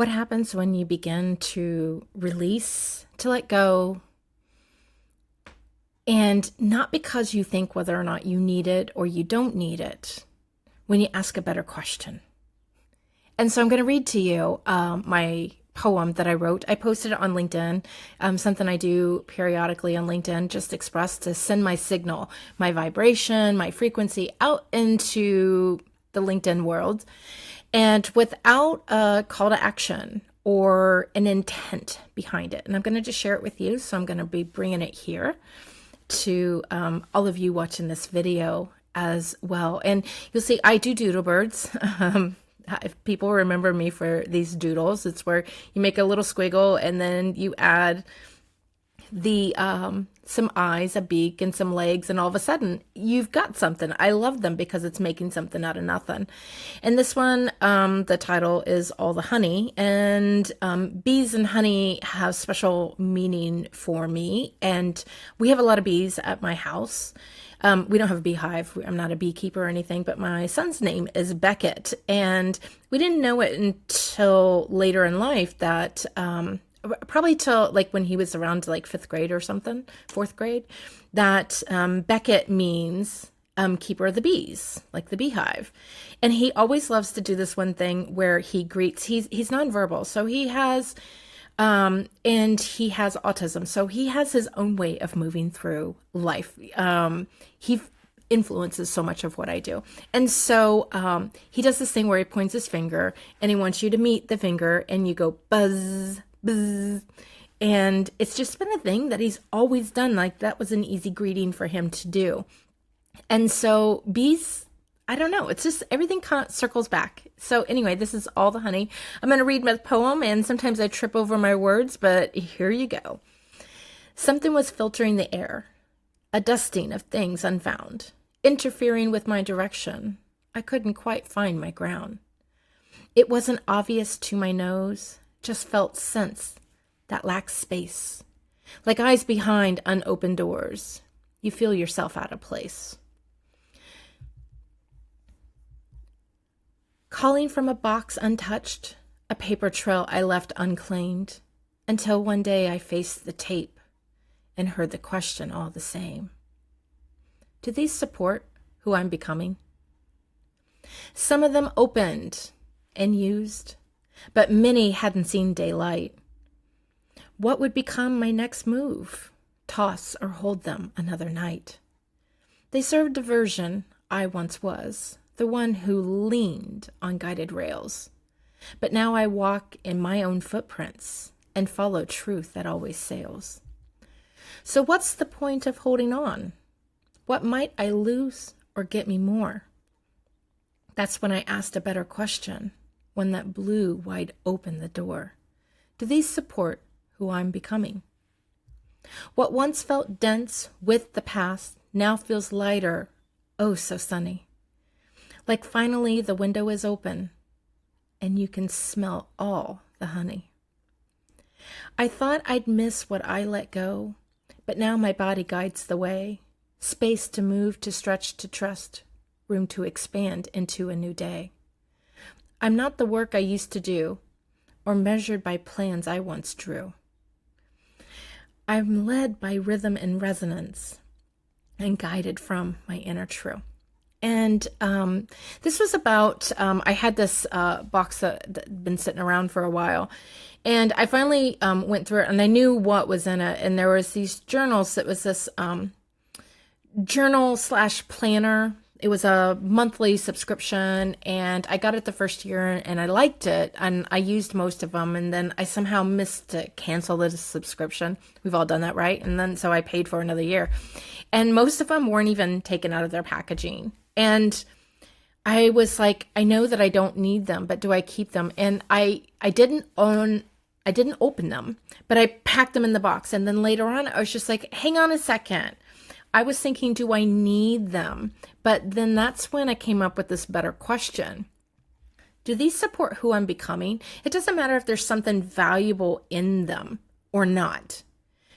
What happens when you begin to release, to let go, and not because you think whether or not you need it or you don't need it, when you ask a better question? And so I'm going to read to you my poem that I wrote. I posted it on LinkedIn, something I do periodically on LinkedIn, just express to send my signal, my vibration, my frequency out into the LinkedIn world. And without a call to action or an intent behind it. And I'm going to just share it with you. So I'm going to be bringing it here to all of you watching this video as well. And you'll see I do doodle birds. If people remember me for these doodles, it's where you make a little squiggle and then you add the some eyes, a beak, and some legs, and all of a sudden you've got something. I love them because it's making something out of nothing. And this one, the title is All the Honey, and bees and honey have special meaning for me. And we have a lot of bees at my house. We don't have a beehive. I'm not a beekeeper or anything, but my son's name is Beckett. And we didn't know it until later in life that, probably till like when he was around like fifth grade or something, fourth grade, that Beckett means keeper of the bees, like the beehive. And he always loves to do this one thing where he greets, he's nonverbal. So he has, and he has autism. So he has his own way of moving through life. He influences so much of what I do. And so he does this thing where he points his finger and he wants you to meet the finger and you go buzz, buzz. And it's just been a thing that he's always done. Like that was an easy greeting for him to do. And so bees, I don't know. It's just everything kind of circles back. So anyway, this is All the Honey. I'm going to read my poem and sometimes I trip over my words, but here you go. Something was filtering the air, a dusting of things unfound, interfering with my direction. I couldn't quite find my ground. It wasn't obvious to my nose, just felt sense that lacks space. Like eyes behind unopened doors, you feel yourself out of place. Calling from a box untouched, a paper trail I left unclaimed, until one day I faced the tape and heard the question all the same. Do these support who I'm becoming? Some of them opened and used, but many hadn't seen daylight. What would become my next move? Toss or hold them another night. They served a version I once was, the one who leaned on guided rails. But now I walk in my own footprints and follow truth that always sails. So what's the point of holding on? What might I lose or get me more? That's when I asked a better question, one that blew wide open the door. Do these support who I'm becoming? What once felt dense with the past now feels lighter, oh so sunny. Like finally the window is open and you can smell all the honey. I thought I'd miss what I let go, but now my body guides the way. Space to move, to stretch, to trust, room to expand into a new day. I'm not the work I used to do or measured by plans I once drew. I'm led by rhythm and resonance and guided from my inner true. And this was about, I had this box that had been sitting around for a while. And I finally went through it and I knew what was in it. And there was these journals. It was this journal/planner. It was a monthly subscription and I got it the first year and I liked it and I used most of them. And then I somehow missed to cancel the subscription. We've all done that, right? And then so I paid for another year and most of them weren't even taken out of their packaging. And I was like, I know that I don't need them, but do I keep them? And I didn't open them, but I packed them in the box. And then later on, I was just like, hang on a second. I was thinking, do I need them? But then that's when I came up with this better question. Do these support who I'm becoming? It doesn't matter if there's something valuable in them or not.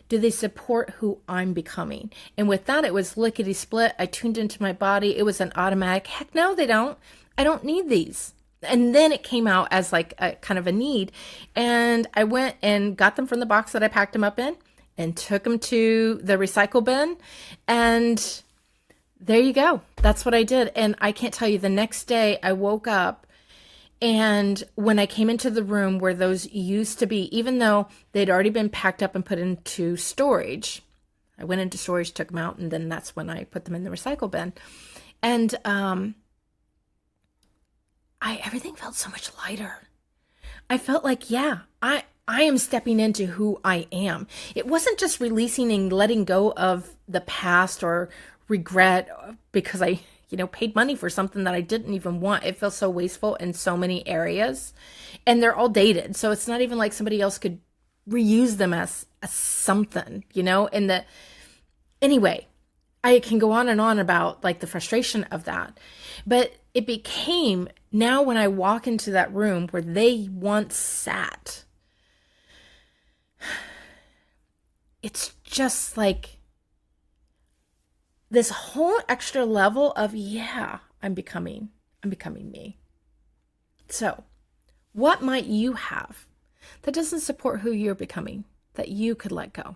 Do they support who I'm becoming? And with that, it was lickety split. I tuned into my body. It was an automatic, heck no, they don't. I don't need these. And then it came out as like a kind of a need. And I went and got them from the box that I packed them up in and took them to the recycle bin. And there you go. That's what I did. And I can't tell you, the next day I woke up, and when I came into the room where those used to be, even though they'd already been packed up and put into storage, I went into storage, took them out, and then that's when I put them in the recycle bin. And everything felt so much lighter. I felt like, yeah, I am stepping into who I am. It wasn't just releasing and letting go of the past or regret because I, paid money for something that I didn't even want. It felt so wasteful in so many areas, and they're all dated. So it's not even like somebody else could reuse them as something, and anyway, I can go on and on about like the frustration of that, but it became, now when I walk into that room where they once sat, it's just like this whole extra level of, yeah, I'm becoming me. So what might you have that doesn't support who you're becoming that you could let go?